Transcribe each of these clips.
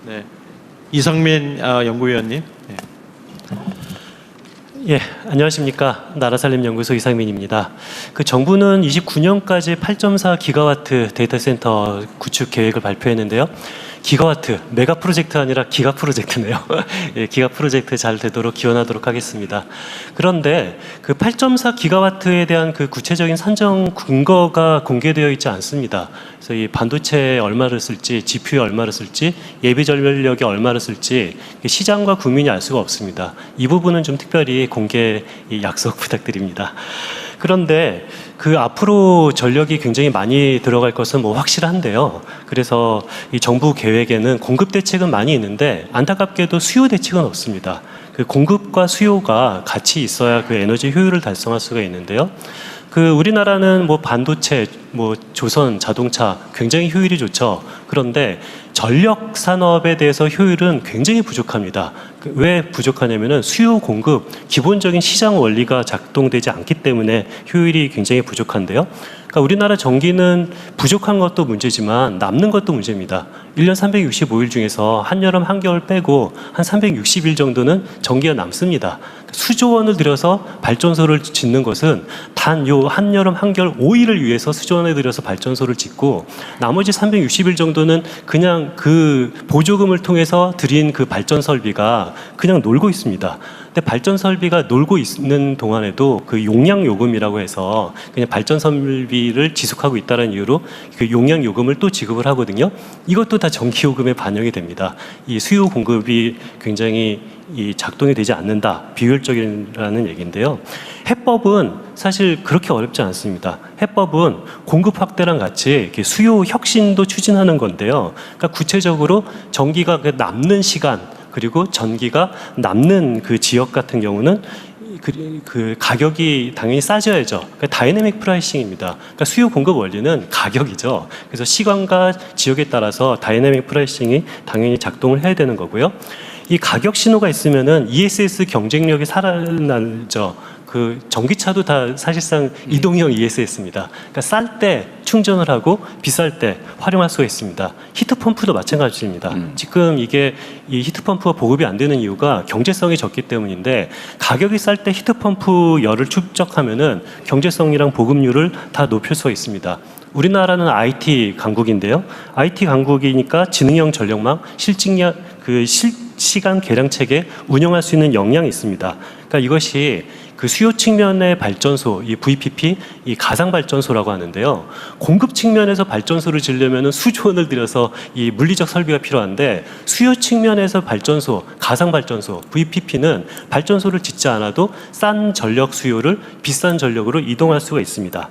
네, 이상민 연구위원님. 네. 예, 안녕하십니까. 나라살림연구소 이상민입니다. 그 정부는 29년까지 8.4 기가와트 데이터 센터 구축 계획을 발표했는데요. 기가와트, 메가 프로젝트 아니라 기가 프로젝트네요. 예, 기가 프로젝트 잘 되도록 기원하도록 하겠습니다. 그런데 그 8.4 기가와트에 대한 그 구체적인 산정 근거가 공개되어 있지 않습니다. 그래서 이 반도체에 얼마를 쓸지, GPU에 얼마를 쓸지, 예비 전력에 얼마를 쓸지 시장과 국민이 알 수가 없습니다. 이 부분은 좀 특별히 공개 약속 부탁드립니다. 그런데 그 앞으로 전력이 굉장히 많이 들어갈 것은 뭐 확실한데요. 그래서 이 정부 계획에는 공급 대책은 많이 있는데 안타깝게도 수요 대책은 없습니다. 그 공급과 수요가 같이 있어야 그 에너지 효율을 달성할 수가 있는데요. 그 우리나라는 뭐 반도체, 뭐 조선, 자동차 굉장히 효율이 좋죠. 그런데 전력 산업에 대해서 효율은 굉장히 부족합니다. 왜 부족하냐면은 수요 공급 기본적인 시장 원리가 작동되지 않기 때문에 효율이 굉장히 부족한데요. 그러니까 우리나라 전기는 부족한 것도 문제지만 남는 것도 문제입니다. 1년 365일 중에서 한여름 한겨울 빼고 한 360일 정도는 전기가 남습니다. 수조 원을 들여서 발전소를 짓는 것은 단 요 한여름 한겨울 5일을 위해서 수조 원을 들여서 발전소를 짓고 나머지 360일 정도는 그냥 그 보조금을 통해서 들인 그 발전 설비가 그냥 놀고 있습니다. 근데 발전 설비가 놀고 있는 동안에도 그 용량 요금이라고 해서 그냥 발전 설비를 지속하고 있다는 이유로 그 용량 요금을 또 지급을 하거든요. 이것도 다 전기 요금에 반영이 됩니다. 이 수요 공급이 굉장히 이 작동이 되지 않는다, 비효율적이라는 얘기인데요. 해법은 사실 그렇게 어렵지 않습니다. 해법은 공급 확대랑 같이 이렇게 수요 혁신도 추진하는 건데요. 그러니까 구체적으로 전기가 남는 시간 그리고 전기가 남는 그 지역 같은 경우는 그 가격이 당연히 싸져야죠. 그러니까 다이내믹 프라이싱입니다. 그러니까 수요 공급 원리는 가격이죠. 그래서 시간과 지역에 따라서 다이내믹 프라이싱이 당연히 작동을 해야 되는 거고요. 이 가격 신호가 있으면은 ESS 경쟁력이 살아나죠. 그 전기차도 다 사실상 이동형 ESS입니다. 그러니까 쌀 때 충전을 하고 비쌀 때 활용할 수가 있습니다. 히트펌프도 마찬가지입니다. 지금 이게 이 히트펌프가 보급이 안 되는 이유가 경제성이 적기 때문인데 가격이 쌀 때 히트펌프 열을 축적하면은 경제성이랑 보급률을 다 높일 수가 있습니다. 우리나라는 IT 강국인데요. IT 강국이니까 지능형 전력망, 실시간 계량 체계 운영할 수 있는 역량이 있습니다. 그러니까 이것이 그 수요 측면의 발전소, 이 VPP, 이 가상 발전소라고 하는데요. 공급 측면에서 발전소를 지으려면 수조 원을 들여서 이 물리적 설비가 필요한데 수요 측면에서 발전소, 가상 발전소, VPP는 발전소를 짓지 않아도 싼 전력 수요를 비싼 전력으로 이동할 수가 있습니다.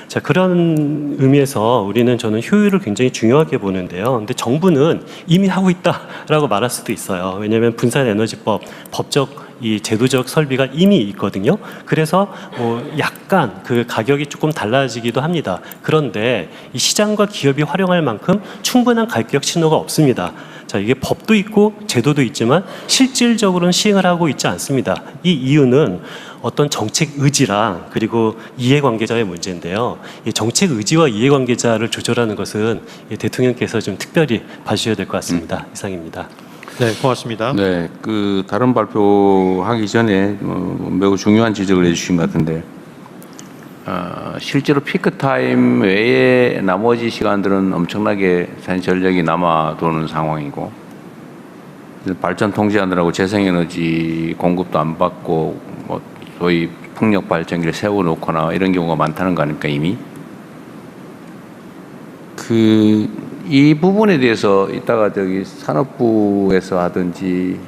자, 그런 의미에서 저는 효율을 굉장히 중요하게 보는데요. 근데 정부는 이미 하고 있다라고 말할 수도 있어요. 왜냐하면 분산에너지법, 법적 이 제도적 설비가 이미 있거든요. 그래서 뭐 약간 그 가격이 조금 달라지기도 합니다. 그런데 이 시장과 기업이 활용할 만큼 충분한 가격 신호가 없습니다. 자, 이게 법도 있고 제도도 있지만 실질적으로는 시행을 하고 있지 않습니다. 이 이유는 어떤 정책 의지랑 그리고 이해관계자의 문제인데요. 이 정책 의지와 이해관계자를 조절하는 것은 대통령께서 좀 특별히 봐주셔야 될 것 같습니다. 이상입니다. 네, 고맙습니다. 네, 그 다른 발표하기 전에 매우 중요한 지적을 해주신 것 같은데 실제로 피크 타임 외에 나머지 시간들은 엄청나게 전력이 남아 도는 상황이고 발전 통제하느라고 재생에너지 공급도 안 받고 뭐 소위 풍력 발전기를 세워놓거나 이런 경우가 많다는 거 아닙니까 이미? 이 부분에 대해서 이따가 저기 산업부에서 하든지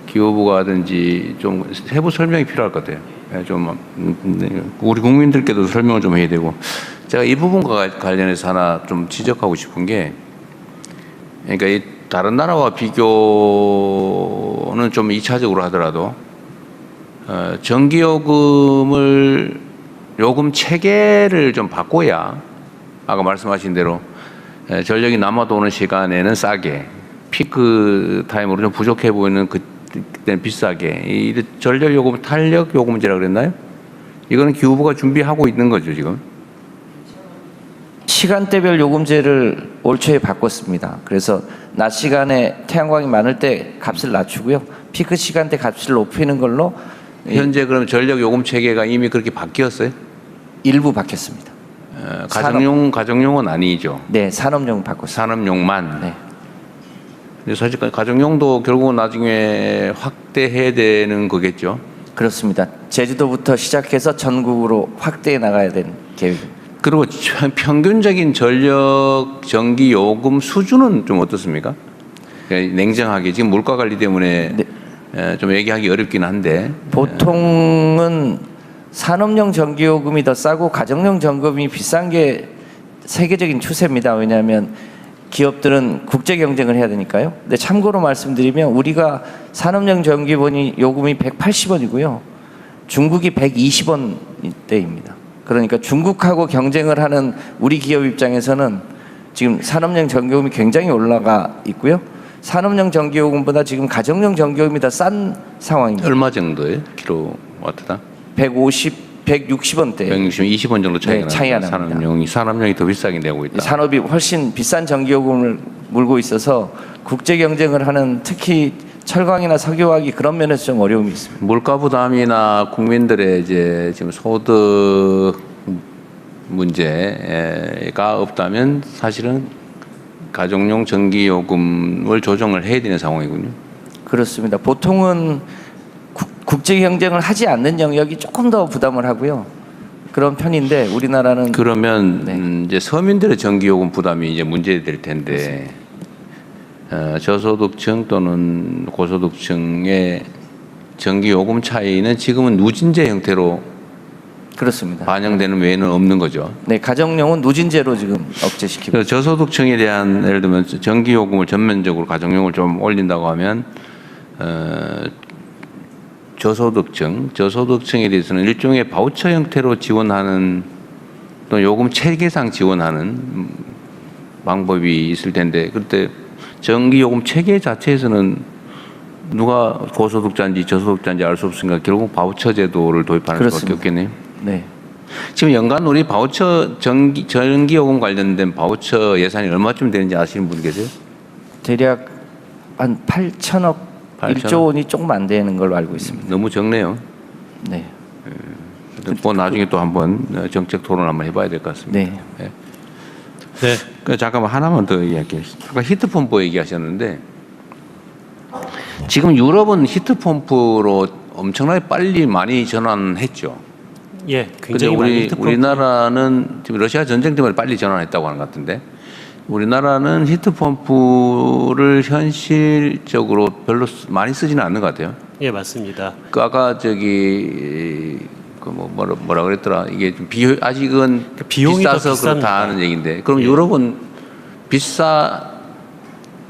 기후부가 하든지 좀 세부 설명이 필요할 것 같아요. 좀 우리 국민들께도 설명을 좀 해야 되고 제가 이 부분과 관련해서 하나 좀 지적하고 싶은 게 그러니까 이 다른 나라와 비교는 좀 2차적으로 하더라도 전기요금을 요금 체계를 좀 바꿔야 아까 말씀하신 대로 전력이 남아도는 시간에는 싸게 피크 타임으로 좀 부족해 보이는 그때는 비싸게 이 전력 요금 탄력 요금제라 그랬나요? 이거는 기후부가 준비하고 있는 거죠 지금. 시간대별 요금제를 올 초에 바꿨습니다. 그래서 낮 시간에 태양광이 많을 때 값을 낮추고요. 피크 시간대 값을 높이는 걸로 현재 그럼 전력 요금 체계가 이미 그렇게 바뀌었어요? 일부 바뀌었습니다. 가정용은 아니죠. 네, 산업용 바꿨습니다. 산업용만. 네. 근데 사실 가정용도 결국은 나중에 확대해야 되는 거겠죠. 그렇습니다. 제주도부터 시작해서 전국으로 확대해 나가야 되는 계획입니다. 그리고 평균적인 전력 전기 요금 수준은 좀 어떻습니까? 냉정하게 지금 물가 관리 때문에 좀 얘기하기 어렵긴 한데 보통은 산업용 전기요금이 더 싸고 가정용 전기요금이 비싼 게 세계적인 추세입니다. 왜냐하면 기업들은 국제 경쟁을 해야 되니까요. 근데 참고로 말씀드리면 우리가 산업용 전기요금이 180원이고요. 중국이 120원대입니다. 그러니까 중국하고 경쟁을 하는 우리 기업 입장에서는 지금 산업용 전기요금이 굉장히 올라가 있고요. 산업용 전기요금보다 지금 가정용 전기요금이 더 싼 상황입니다. 얼마 정도예요? 킬로와트당? 160원대. 20원 정도 차이가 차이가 납니다. 납니다. 산업용이 더 비싸게 내고 있다. 산업이 훨씬 비싼 전기요금을 물고 있어서 국제 경쟁을 하는 특히 철강이나 석유화학이 그런 면에서 좀 어려움이 있습니다. 물가 부담이나 국민들의 이제 지금 소득 문제가 없다면 사실은 가정용 전기요금을 조정을 해야 되는 상황이군요. 그렇습니다. 보통은 국제 경쟁을 하지 않는 영역이 조금 더 부담을 하고요. 그런 편인데 우리나라는 그러면 이제 서민들의 전기요금 부담이 이제 문제될 텐데 저소득층 또는 고소득층의 전기요금 차이는 지금은 누진제 형태로 그렇습니다. 반영되는 외에는 없는 거죠. 네, 가정용은 누진제로 지금 억제시키고 그래서 저소득층에 대한 예를 들면 전기요금을 전면적으로 가정용을 좀 올린다고 하면 저소득층에 대해서는 일종의 바우처 형태로 지원하는 또 요금 체계상 지원하는 방법이 있을 텐데 그때 전기요금 체계 자체에서는 누가 고소득자인지 저소득자인지 알 수 없으니까 결국 바우처 제도를 도입하는 수밖에 그렇습니다. 없겠네요. 네. 지금 연간 우리 바우처 전기요금 관련된 바우처 예산이 얼마쯤 되는지 아시는 분 계세요? 대략 한 8천억 1조 원이 조금 안 되는 걸로 알고 있습니다. 너무 적네요. 네. 뭐 나중에 또 한번 정책 토론 한번 해봐야 될 것 같습니다. 네. 네. 네. 잠깐만 하나만 더 이야기해. 아까 히트펌프 얘기하셨는데 지금 유럽은 히트펌프로 엄청나게 빨리 많이 전환했죠. 예, 근데 굉장히 많이 우리나라는 지금 러시아 전쟁 때문에 빨리 전환했다고 하는 것 같은데 우리나라는 히트펌프를 현실적으로 별로 많이 쓰지는 않는 것 같아요. 예, 맞습니다. 그 아까 저기 뭐라 그랬더라 이게 좀 아직은 비용이 더 비싸서 그렇다 비쌉니다. 하는 얘기인데 그럼 예. 유럽은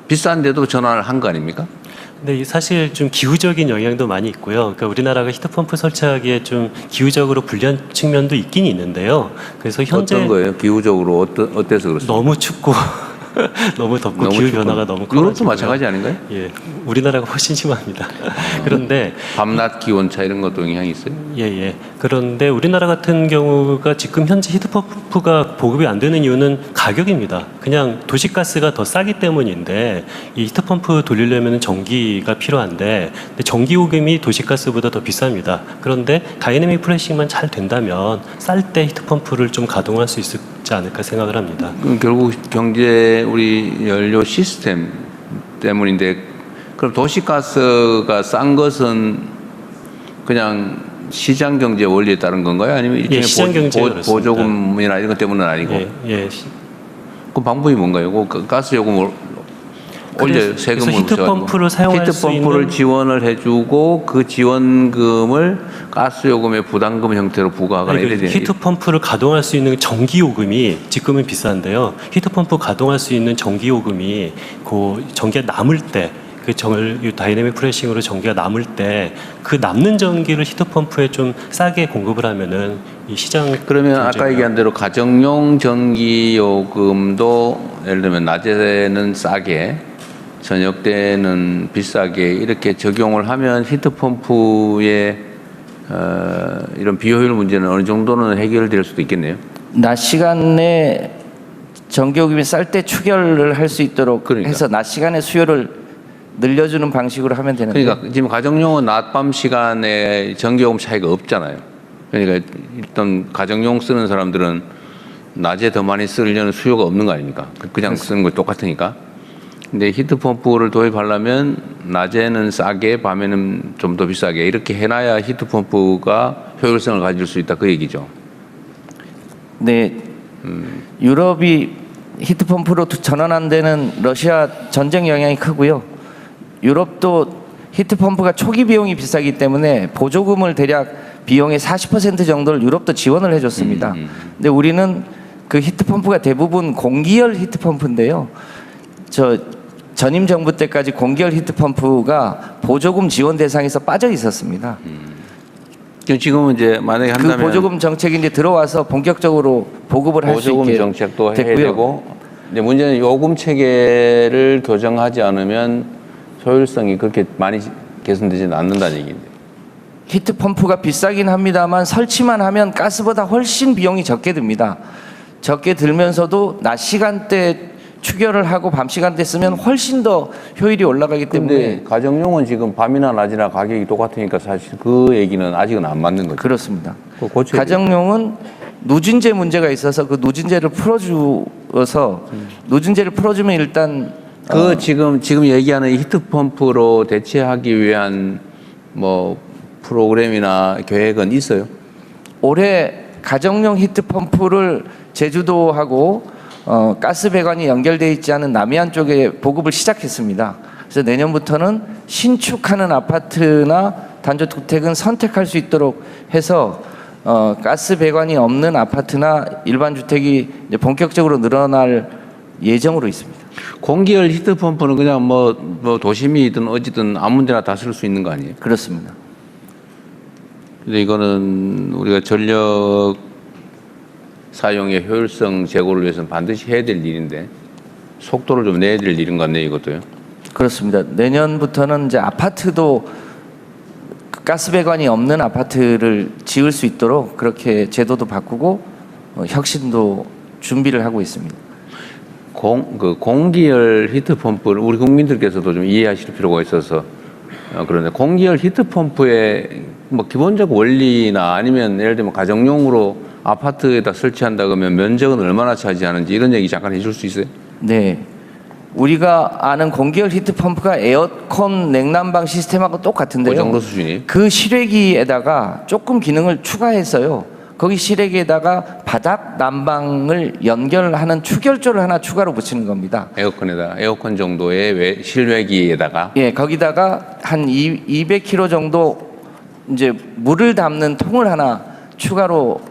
비싼데도 전환을 한 거 아닙니까? 근데 사실 좀 기후적인 영향도 많이 있고요. 그러니까 우리나라가 히트펌프 설치하기에 좀 기후적으로 불리한 측면도 있긴 있는데요. 그래서 현재 어떤 거예요? 기후적으로 어때서 그렇습니까? 너무 춥고 너무 덥고 너무 기후 춥고. 변화가 너무 커. 유럽도 마찬가지 아닌가요? 예, 우리나라가 훨씬 심합니다. 그런데 밤낮 기온차 이런 것도 영향이 있어요? 예. 그런데 우리나라 같은 경우가 지금 현재 히트펌프가 보급이 안 되는 이유는 가격입니다. 그냥 도시가스가 더 싸기 때문인데 이 히트펌프 돌리려면 전기가 필요한데 근데 전기 요금이 도시가스보다 더 비쌉니다. 그런데 다이내믹 프레싱만 잘 된다면 쌀 때 히트펌프를 좀 가동할 수 있지 않을까 생각을 합니다. 그럼 결국 경제 우리 연료 시스템 때문인데 그럼 도시가스가 싼 것은 그냥 시장 경제 원리에 따른 건가요? 아니면 일종의 시장 경제에 그렇습니다. 보조금이나 이런 것 때문은 아니고? 예. 그 방법이 뭔가요? 그 가스 요금을 올려 세금을 히트펌프를 사용할 수 히트펌프를 있는 지원을 해주고 그 지원금을 가스 요금의 부담금 형태로 부과하거나 이래야 되는 히트펌프를 가동할 수 있는 전기 요금이 지금은 비싼데요. 히트펌프 가동할 수 있는 전기 요금이 그 전기가 남을 때 그 다이내믹 프레싱으로 전기가 남을 때 그 남는 전기를 히트펌프에 좀 싸게 공급을 하면은 이 시장 그러면 아까 경제가 얘기한 대로 가정용 전기 요금도 예를 들면 낮에는 싸게 저녁 때는 비싸게 이렇게 적용을 하면 히트펌프의 이런 비효율 문제는 어느 정도는 해결될 수도 있겠네요. 낮 시간에 전기요금이 쌀 때 추결을 할 수 있도록 그러니까. 해서 낮 시간에 수요를 늘려주는 방식으로 하면 되는데. 그러니까 지금 가정용은 낮밤 시간에 전기요금 차이가 없잖아요. 그러니까 일단 가정용 쓰는 사람들은 낮에 더 많이 쓰려는 수요가 없는 거 아닙니까? 그냥 쓰는 거 똑같으니까. 근데 히트펌프를 도입하려면 낮에는 싸게, 밤에는 좀 더 비싸게 이렇게 해놔야 히트펌프가 효율성을 가질 수 있다 그 얘기죠. 네, 유럽이 히트펌프로 전환한 데는 러시아 전쟁 영향이 크고요. 유럽도 히트펌프가 초기 비용이 비싸기 때문에 보조금을 대략 비용의 40% 정도를 유럽도 지원을 해줬습니다. 근데 우리는 그 히트펌프가 대부분 공기열 히트펌프인데요. 전임 정부 때까지 공기열 히트펌프가 보조금 지원 대상에서 빠져 있었습니다. 지금은 이제 만약에 한다면 그 보조금 정책이 이제 들어와서 본격적으로 보급을 할 수 있게 보조금 정책도 됐고요. 해야 되고 이제 문제는 요금 체계를 교정하지 않으면 효율성이 그렇게 많이 개선되지는 않는다는 얘기인데. 히트펌프가 비싸긴 합니다만 설치만 하면 가스보다 훨씬 비용이 적게 듭니다. 적게 들면서도 낮 시간대 추결을 하고 밤 시간대 쓰면 훨씬 더 효율이 올라가기 때문에. 근데 가정용은 지금 밤이나 낮이나 가격이 똑같으니까 사실 그 얘기는 아직은 안 맞는 거죠. 그렇습니다. 그거 고쳐야 가정용은 누진제 문제가 있어서 그 누진제를 풀어주어서 누진제를 풀어주면 일단 지금 얘기하는 히트펌프로 대체하기 위한 뭐 프로그램이나 계획은 있어요? 올해 가정용 히트펌프를 제주도하고 가스 배관이 연결되어 있지 않은 남해안 쪽에 보급을 시작했습니다. 그래서 내년부터는 신축하는 아파트나 단독주택은 선택할 수 있도록 해서 가스 배관이 없는 아파트나 일반 주택이 이제 본격적으로 늘어날 예정으로 있습니다. 공기열 히트펌프는 그냥 뭐 도심이든 어디든 아무 데나 다 쓸 수 있는 거 아니에요? 그렇습니다. 근데 이거는 우리가 전력 사용의 효율성 제고를 위해서는 반드시 해야 될 일인데 속도를 좀 내야 될 일인 것 같네요, 이것도요. 그렇습니다. 내년부터는 이제 아파트도 가스 배관이 없는 아파트를 지을 수 있도록 그렇게 제도도 바꾸고 혁신도 준비를 하고 있습니다. 공기열 히트펌프를 우리 국민들께서도 좀 이해하실 필요가 있어서 그런데 공기열 히트펌프의 뭐 기본적 원리나 아니면 예를 들면 가정용으로 아파트에다 설치한다 그러면 면적은 얼마나 차지하는지 이런 얘기 잠깐 해줄 수 있어요? 네. 우리가 아는 공기열 히트펌프가 에어컨 냉난방 시스템하고 똑같은데요. 그 정도 수준이? 그 실외기에다가 조금 기능을 추가했어요. 거기 실외기에다가 바닥 난방을 연결하는 추결조를 하나 추가로 붙이는 겁니다. 에어컨 정도의 실외기에다가 예, 거기다가 한 200kg 정도 이제 물을 담는 통을 하나 추가로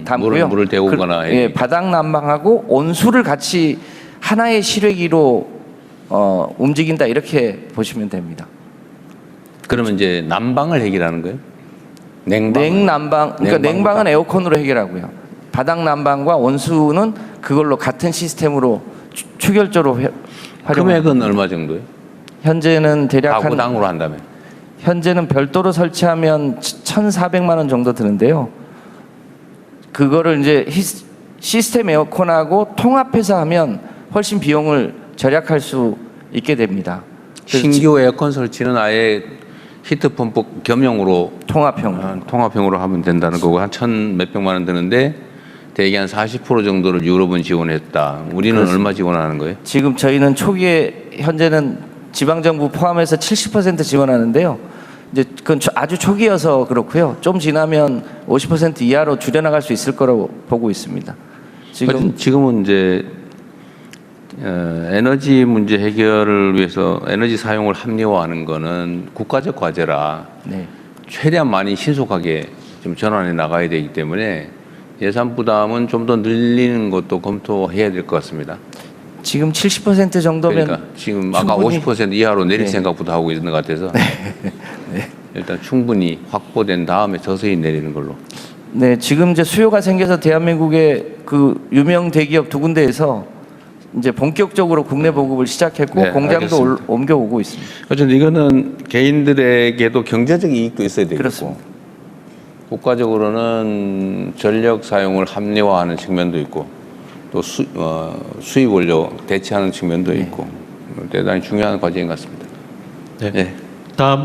담고요. 물을 데우거나 예, 바닥 난방하고 온수를 같이 하나의 실외기로 움직인다 이렇게 보시면 됩니다. 그러면 이제 난방을 해결하는 거예요? 냉난방, 그러니까 냉방은 에어컨으로 해결하고요. 바닥 난방과 온수는 그걸로 같은 시스템으로 추결조로 활용. 금액은 얼마 정도예요? 현재는 대략 가구당으로 한다면? 현재는 별도로 설치하면 1,400만 원 정도 드는데요. 그거를 이제 시스템 에어컨하고 통합해서 하면 훨씬 비용을 절약할 수 있게 됩니다. 신규 에어컨 설치는 아예 히트펌프 겸용으로 통합형으로 하면 된다는 거고 한 1,000몇백만 원 드는데 대개 한 40% 정도를 유럽은 지원했다. 우리는 그렇습니다. 얼마 지원하는 거예요? 지금 저희는 초기에 현재는 지방정부 포함해서 70% 지원하는데요. 이제 그건 아주 초기여서 그렇고요. 좀 지나면 50% 이하로 줄여나갈 수 있을 거라고 보고 있습니다. 지금은 이제 에너지 문제 해결을 위해서 에너지 사용을 합리화하는 거는 국가적 과제라 네. 최대한 많이 신속하게 좀 전환해 나가야 되기 때문에 예산 부담은 좀 더 늘리는 것도 검토해야 될 것 같습니다. 지금 70% 정도면 그러니까 지금 아까 충분히 50% 이하로 내릴 네. 생각부터 하고 있는 것 같아서 일단 충분히 확보된 다음에 서서히 내리는 걸로. 네, 지금 이제 수요가 생겨서 대한민국의 그 유명 대기업 두 군데에서 이제 본격적으로 국내 보급을 시작했고 네, 공장도 알겠습니다. 옮겨오고 있습니다. 어쨌든 이거는 개인들에게도 경제적 이익도 있어야 되겠고 그렇습니다. 국가적으로는 전력 사용을 합리화하는 측면도 있고 또 수입 원료 대체하는 측면도 있고 대단히 중요한 과제인 것 같습니다. 네. 예. 다음